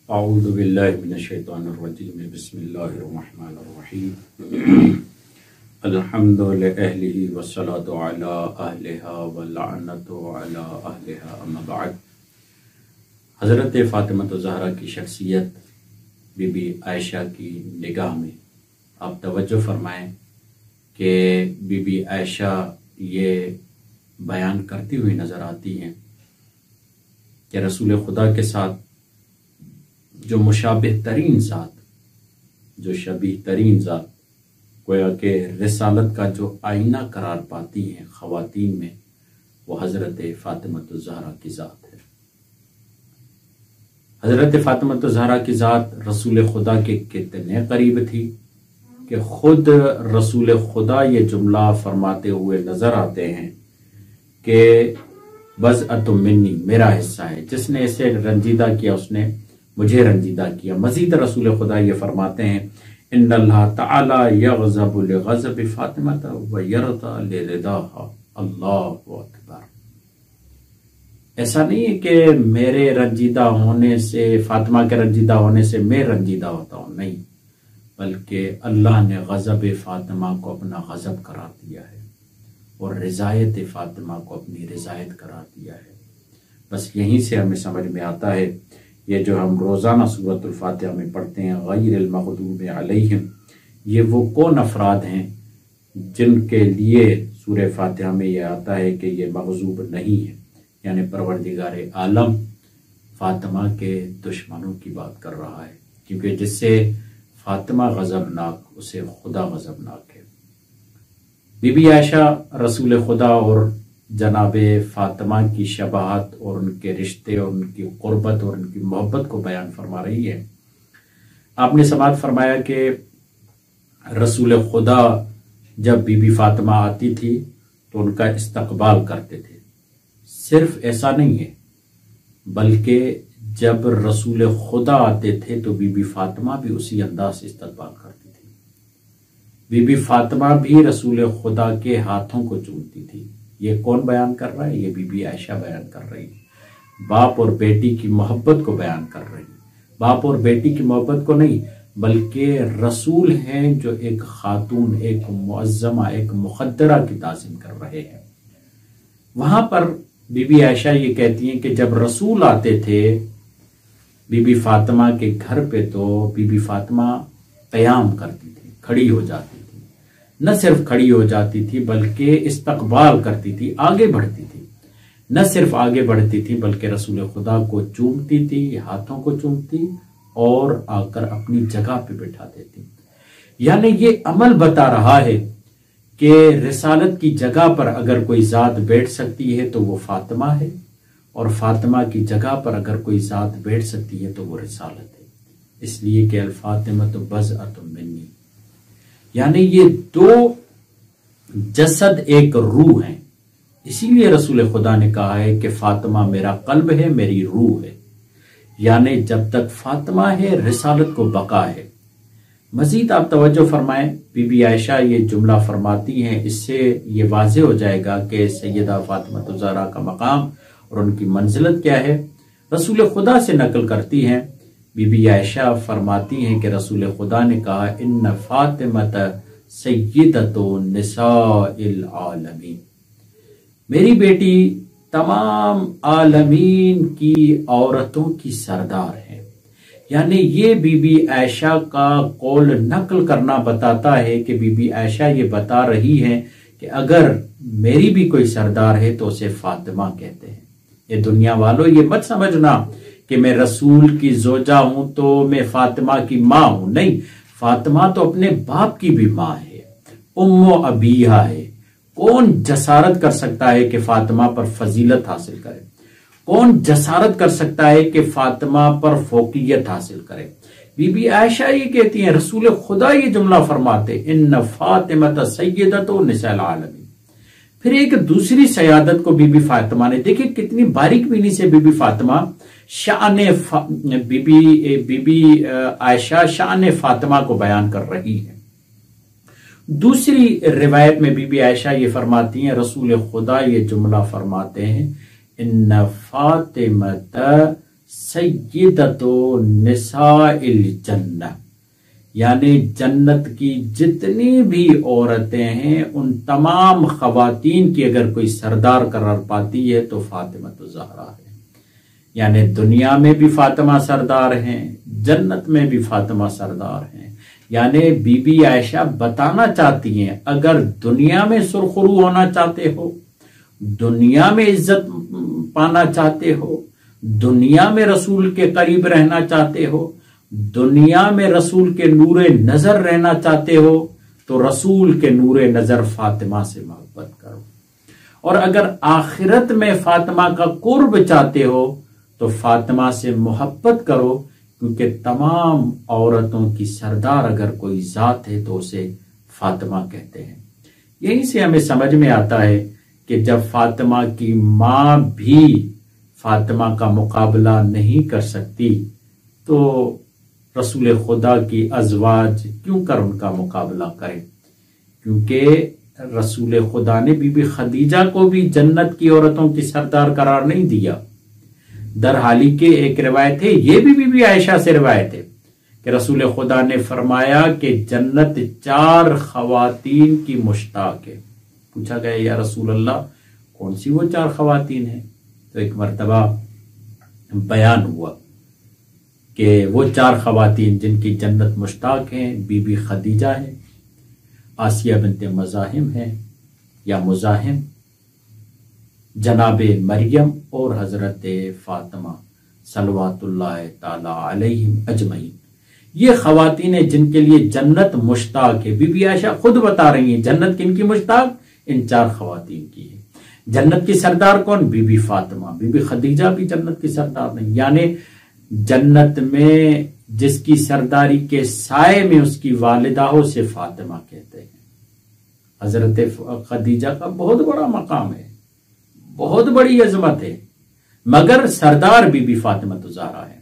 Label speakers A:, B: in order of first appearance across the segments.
A: اعوذ باللہ من الشیطان الرجیم بسم اللہ الرحمن الرحیم الحمد لأہلہ والصلاة علی اہلہا واللعنۃ علی اہلہا اما بعد۔ حضرت فاطمہ الزہرا کی شخصیت بی بی عائشہ کی نگاہ میں آپ توجہ فرمائیں کہ بی بی عائشہ یہ بیان کرتی ہوئی نظر آتی ہیں کہ رسول خدا کے ساتھ جو مشابہ ترین ذات، جو شبیہ ترین ذات، گویا کہ رسالت کا جو آئینہ قرار پاتی ہیں خواتین میں، وہ حضرت فاطمہ الزہرا کی ذات ہے۔ حضرت فاطمہ الزہرا کی ذات رسول خدا کے کتنے قریب تھی کہ خود رسول خدا یہ جملہ فرماتے ہوئے نظر آتے ہیں کہ بضعۃ منی، میرا حصہ ہے، جس نے اسے رنجیدہ کیا اس نے مجھے رنجیدہ کیا۔ مزید رسول خدا یہ فرماتے ہیں ان اللہ تعالی یغضب لغضب فاطمہ ویرضی لرضاها، اللہ اکبر۔ ایسا نہیں ہے کہ میرے رنجیدہ ہونے سے، فاطمہ کے رنجیدہ ہونے سے میں رنجیدہ ہوتا ہوں، نہیں، بلکہ اللہ نے غضب فاطمہ کو اپنا غضب قرار دیا ہے اور رضایت فاطمہ کو اپنی رضایت قرار دیا ہے۔ بس یہیں سے ہمیں سمجھ میں آتا ہے یہ جو ہم روزانہ سورۃ الفاتحہ میں پڑھتے ہیں غیر المغضوب علیہم، یہ وہ کون افراد ہیں جن کے لیے سورہ فاتحہ میں یہ آتا ہے کہ یہ مغضوب نہیں ہے، یعنی پروردگار عالم فاطمہ کے دشمنوں کی بات کر رہا ہے، کیونکہ جس سے فاطمہ غضبناک اسے خدا غضبناک ہے۔ بی بی عائشہ رسول خدا اور جناب فاطمہ کی شباہت اور ان کے رشتے اور ان کی قربت اور ان کی محبت کو بیان فرما رہی ہے۔ آپ نے سماعت فرمایا کہ رسول خدا جب بی بی فاطمہ آتی تھی تو ان کا استقبال کرتے تھے۔ صرف ایسا نہیں ہے بلکہ جب رسول خدا آتے تھے تو بی بی فاطمہ بھی اسی انداز سے استقبال کرتی تھی۔ بی بی فاطمہ بھی رسول خدا کے ہاتھوں کو چومتی تھی۔ یہ کون بیان کر رہا ہے؟ یہ بی بی عائشہ بیان کر رہی ہے، باپ اور بیٹی کی محبت کو بیان کر رہی ہے۔ باپ اور بیٹی کی محبت کو نہیں بلکہ رسول ہیں جو ایک خاتون، ایک معظمہ، ایک مقدرہ کی تعظیم کر رہے ہیں۔ وہاں پر بی بی عائشہ یہ کہتی ہیں کہ جب رسول آتے تھے بی بی فاطمہ کے گھر پہ تو بی بی فاطمہ قیام کرتی تھی، کھڑی ہو جاتی تھی، نہ صرف کھڑی ہو جاتی تھی بلکہ استقبال کرتی تھی، آگے بڑھتی تھی، نہ صرف آگے بڑھتی تھی بلکہ رسول خدا کو چومتی تھی، ہاتھوں کو چومتی اور آ کر اپنی جگہ پہ بٹھا دیتی۔ یعنی یہ عمل بتا رہا ہے کہ رسالت کی جگہ پر اگر کوئی ذات بیٹھ سکتی ہے تو وہ فاطمہ ہے، اور فاطمہ کی جگہ پر اگر کوئی ذات بیٹھ سکتی ہے تو وہ رسالت ہے۔ اس لیے کہ الفاطمہ بضعۃ منی، یعنی یہ دو جسد ایک روح ہیں۔ اسی لیے رسول خدا نے کہا ہے کہ فاطمہ میرا قلب ہے، میری روح ہے، یعنی جب تک فاطمہ ہے رسالت کو بقا ہے۔ مزید آپ توجہ فرمائیں، بی بی عائشہ یہ جملہ فرماتی ہیں، اس سے یہ واضح ہو جائے گا کہ سیدہ فاطمہ الزہرا کا مقام اور ان کی منزلت کیا ہے۔ رسول خدا سے نقل کرتی ہیں، بی بی عائشہ فرماتی ہیں کہ رسول خدا نے کہا ان فاطمہ سیدۃ نساء العالمین، میری بیٹی تمام عالمین کی عورتوں کی سردار ہے۔ یعنی یہ بی بی عائشہ کا قول نقل کرنا بتاتا ہے کہ بی بی عائشہ یہ بتا رہی ہے کہ اگر میری بھی کوئی سردار ہے تو اسے فاطمہ کہتے ہیں۔ یہ دنیا والوں یہ مت سمجھنا کہ میں رسول کی زوجہ ہوں تو میں فاطمہ کی ماں ہوں، نہیں، فاطمہ تو اپنے باپ کی بھی ماں ہے، ام و ابیہ ہے۔ کون جسارت کر سکتا ہے کہ فاطمہ پر فضیلت حاصل کرے؟ کون جسارت کر سکتا ہے کہ فاطمہ پر فوقیت حاصل کرے؟ بی بی عائشہ یہ کہتی ہیں، رسول خدا یہ جملہ فرماتے ان فاطمہ سیدۃ نساء العالمین۔ پھر ایک دوسری سیادت کو بی بی فاطمہ نے، دیکھیں کتنی باریک بینی سے be be Fatima be be Aisha شان فاطمہ کو بیان کر رہی ہے۔ دوسری روایت میں بی بی عائشہ یہ فرماتی ہیں، رسول خدا یہ جملہ فرماتے ہیں ان فاطمہ سیدۃ نساء الجنہ، یعنی جنت کی جتنی بھی عورتیں ہیں ان تمام خواتین کی اگر کوئی سردار قرار پاتی ہے تو فاطمہ الزہرا ہے۔ یعنی دنیا میں بھی فاطمہ سردار ہیں، جنت میں بھی فاطمہ سردار ہیں۔ یعنی بی بی عائشہ بتانا چاہتی ہیں اگر دنیا میں سرخرو ہونا چاہتے ہو، دنیا میں عزت پانا چاہتے ہو، دنیا میں رسول کے قریب رہنا چاہتے ہو، دنیا میں رسول کے نور نظر رہنا چاہتے ہو، تو رسول کے نور نظر فاطمہ سے محبت کرو، اور اگر آخرت میں فاطمہ کا قرب چاہتے ہو تو فاطمہ سے محبت کرو، کیونکہ تمام عورتوں کی سردار اگر کوئی ذات ہے تو اسے فاطمہ کہتے ہیں۔ یہیں سے ہمیں سمجھ میں آتا ہے کہ جب فاطمہ کی ماں بھی فاطمہ کا مقابلہ نہیں کر سکتی تو رسول خدا کی ازواج کیوں کر ان کا مقابلہ کریں؟ کیونکہ رسول خدا نے بی بی خدیجہ کو بھی جنت کی عورتوں کی سردار قرار نہیں دیا۔ در حالی کے ایک روایت ہے، یہ بھی بی بی عائشہ سے روایت ہے کہ رسول خدا نے فرمایا کہ جنت 4 خواتین کی مشتاق ہے۔ پوچھا گیا یا رسول اللہ کون سی وہ 4 خواتین ہیں؟ تو ایک مرتبہ بیان ہوا کہ وہ 4 خواتین جن کی جنت مشتاق ہیں بی بی خدیجہ ہے، آسیہ بنت مزاحم ہے یا مزاحم، جناب مریم اور حضرت فاطمہ صلوات اللہ تعالی علیہم اجمعین۔ یہ خواتین ہیں جن کے لیے جنت مشتاق ہے۔ بی بی عائشہ خود بتا رہی ہیں جنت کن کی مشتاق؟ ان 4 خواتین کی ہے۔ جنت کی سردار کون؟ بی بی فاطمہ۔ بی بی خدیجہ بھی جنت کی سردار نہیں، یعنی جنت میں جس کی سرداری کے سائے میں اس کی والدہ ہو اسے فاطمہ کہتے ہیں۔ حضرت خدیجہ کا بہت بڑا مقام ہے، بہت بڑی عظمت ہے، مگر سردار بی بی فاطمہ الزہرا ہے۔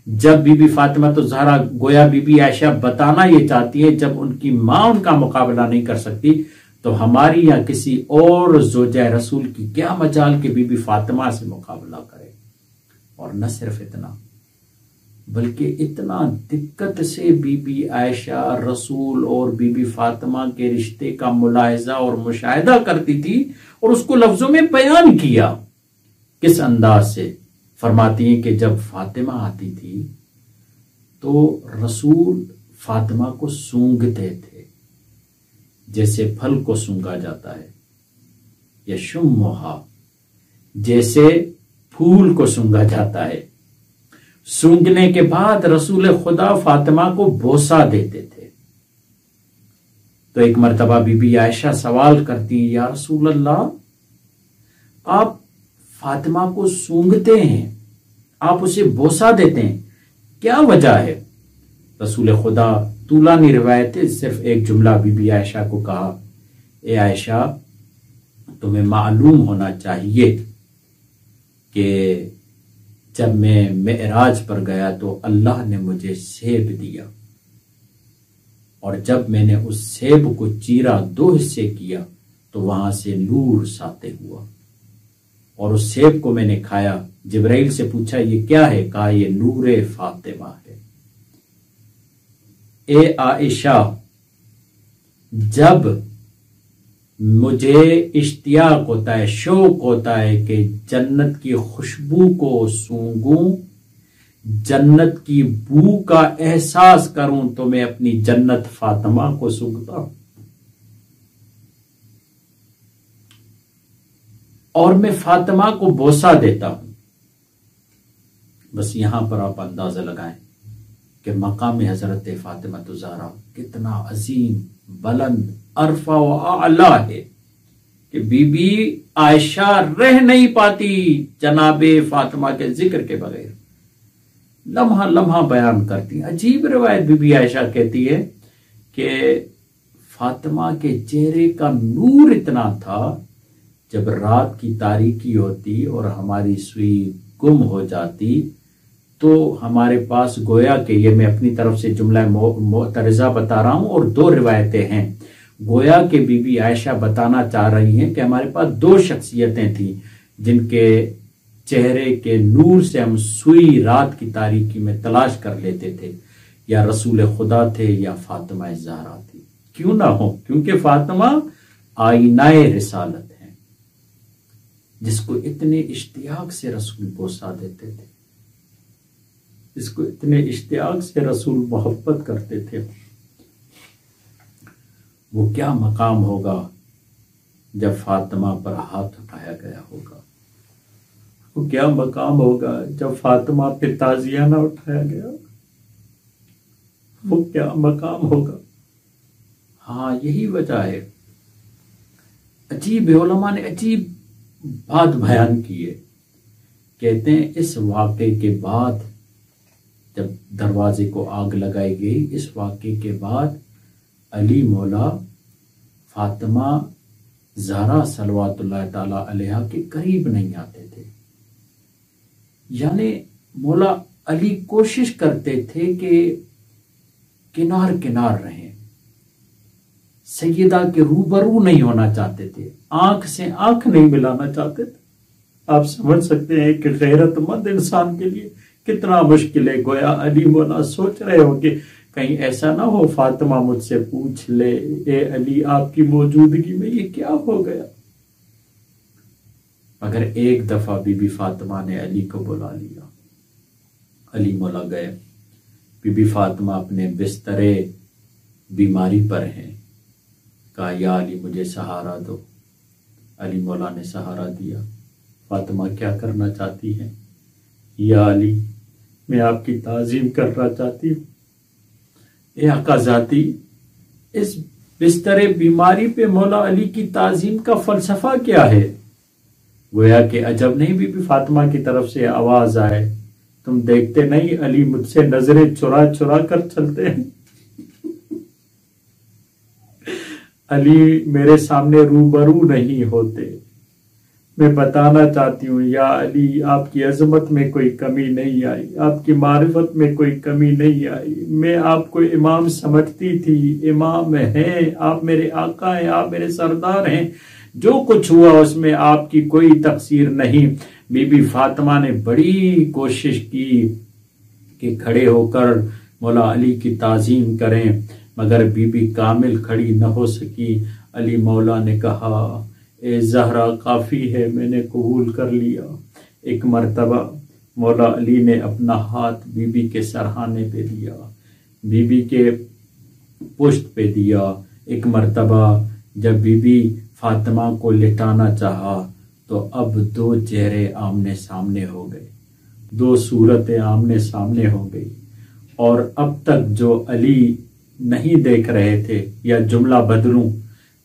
A: جب بی بی فاطمہ الزہرا گویا بی بی عائشہ بتانا یہ چاہتی ہے جب ان کی ماں ان کا مقابلہ نہیں کر سکتی تو ہماری یا کسی اور زوجہ رسول کی کیا مجال کہ بی بی فاطمہ سے مقابلہ کرے۔ اور نہ صرف اتنا بلکہ اتنا دقت سے بی بی عائشہ رسول اور بی بی فاطمہ کے رشتے کا ملاحظہ اور مشاہدہ کرتی تھی اور اس کو لفظوں میں بیان کیا۔ کس انداز سے؟ فرماتی ہیں کہ جب فاطمہ آتی تھی تو رسول فاطمہ کو سونگتے تھے جیسے پھل کو سونگا جاتا ہے، یا شمھا جیسے پھول کو سونگا جاتا ہے۔ سونگنے کے بعد رسول خدا فاطمہ کو بوسہ دیتے تھے۔ تو ایک مرتبہ بی بی عائشہ سوال کرتی ہیں یا رسول اللہ آپ فاطمہ کو سونگتے ہیں، آپ اسے بوسہ دیتے ہیں، کیا وجہ ہے؟ رسول خدا طولانی روایت ہے، صرف ایک جملہ بی بی عائشہ کو کہا، اے عائشہ تمہیں معلوم ہونا چاہیے کہ جب میں معراج پر گیا تو اللہ نے مجھے سیب دیا، اور جب میں نے اس سیب کو چیرا 2 حصے کیا تو وہاں سے نور ساطع ہوا، اور اس سیب کو میں نے کھایا۔ جبرائیل سے پوچھا یہ کیا ہے؟ کہا یہ نور فاطمہ ہے۔ اے عائشہ جب مجھے اشتیاق ہوتا ہے، شوق ہوتا ہے کہ جنت کی خوشبو کو سونگوں، جنت کی بو کا احساس کروں، تو میں اپنی جنت فاطمہ کو سونگتا ہوں، اور میں فاطمہ کو بوسہ دیتا ہوں۔ بس یہاں پر آپ اندازہ لگائیں کہ مقام حضرت فاطمہ الزہرا کتنا عظیم، بلند، عرفہ و اعلیٰ ہے کہ بی بی عائشہ رہ نہیں پاتی جناب فاطمہ کے ذکر کے بغیر، لمحہ لمحہ بیان کرتی ہیں۔ عجیب روایت بی بی عائشہ کہتی ہے کہ فاطمہ کے چہرے کا نور اتنا تھا جب رات کی تاریکی ہوتی اور ہماری سوئی گم ہو جاتی تو ہمارے پاس گویا کہ یہ میں اپنی طرف سے جملہ معترضہ بتا رہا ہوں اور 2 روایتیں ہیں، گویا کہ بی بی عائشہ بتانا چاہ رہی ہیں کہ ہمارے پاس 2 شخصیتیں تھیں جن کے چہرے کے نور سے ہم سوئی رات کی تاریکی میں تلاش کر لیتے تھے، یا رسول خدا تھے یا فاطمہ زہرا تھی، کیوں نہ ہو، کیونکہ فاطمہ آئینہ رسالت ہے، جس کو اتنے اشتیاق سے رسول بوسا دیتے تھے، جس کو اتنے اشتیاق سے رسول محبت کرتے تھے۔ وہ کیا مقام ہوگا جب فاطمہ پر ہاتھ اٹھایا گیا ہوگا، وہ کیا مقام ہوگا جب فاطمہ پہ تعزیہ نہ اٹھایا گیا، وہ کیا مقام ہوگا۔ ہاں یہی وجہ ہے، عجیب علماء نے عجیب بات بیان کی ہے، کہتے ہیں اس واقعے کے بعد جب دروازے کو آگ لگائی گئی، اس واقعے کے بعد علی مولا فاطمہ زہرا صلوات اللہ تعالی علیہا کے قریب نہیں آتے تھے، یعنی مولا علی کوشش کرتے تھے کہ کنار کنار رہیں، سیدہ کے روبرو نہیں ہونا چاہتے تھے، آنکھ سے آنکھ نہیں ملانا چاہتے تھے۔ آپ سمجھ سکتے ہیں کہ غیرت مند انسان کے لیے کتنا مشکل ہے۔ گویا علی مولا سوچ رہے ہو کہ کہیں ایسا نہ ہو فاطمہ مجھ سے پوچھ لے، اے علی آپ کی موجودگی میں یہ کیا ہو گیا۔ مگر ایک دفعہ بی بی فاطمہ نے علی کو بلا لیا، علی مولا گئے، بی بی فاطمہ اپنے بسترے بیماری پر ہیں، کہا یا علی مجھے سہارا دو۔ علی مولا نے سہارا دیا۔ فاطمہ کیا کرنا چاہتی ہیں؟ یا علی میں آپ کی تعظیم کرنا چاہتی ہوں۔ اے آقا ذاتی، اس بستر بیماری پہ مولا علی کی تعظیم کا فلسفہ کیا ہے؟ گویا کہ عجب نہیں بی بی فاطمہ کی طرف سے آواز آئے، تم دیکھتے نہیں علی مجھ سے نظریں چرا چرا کر چلتے ہیں، علی میرے سامنے روبرو نہیں ہوتے۔ میں بتانا چاہتی ہوں یا علی آپ کی عظمت میں کوئی کمی نہیں آئی، آپ کی معرفت میں کوئی کمی نہیں آئی، میں آپ کو امام سمجھتی تھی، امام ہیں، آپ میرے آقا ہیں، آپ میرے سردار ہیں، جو کچھ ہوا اس میں آپ کی کوئی تقصیر نہیں۔ بی بی فاطمہ نے بڑی کوشش کی کہ کھڑے ہو کر مولا علی کی تعظیم کریں، مگر بی بی کامل کھڑی نہ ہو سکی۔ علی مولا نے کہا اے زہرا کافی ہے، میں نے قبول کر لیا۔ ایک مرتبہ مولا علی نے اپنا ہاتھ بی بی کے سرہانے پہ دیا، بی بی کے پشت پہ دیا۔ ایک مرتبہ جب بی بی فاطمہ کو لٹانا چاہا تو اب دو چہرے آمنے سامنے ہو گئے، دو صورتیں آمنے سامنے ہو گئی، اور اب تک جو علی نہیں دیکھ رہے تھے، یا جملہ بدلوں،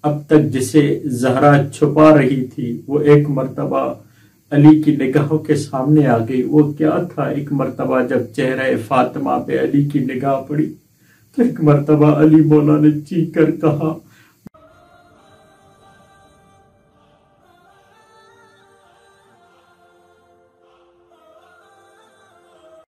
A: اب تک جسے زہرا چھپا رہی تھی وہ ایک مرتبہ علی کی نگاہوں کے سامنے آ گئی۔ وہ کیا تھا؟ ایک مرتبہ جب چہرہ فاطمہ پہ علی کی نگاہ پڑی تو ایک مرتبہ علی مولا نے چیخ کر کہا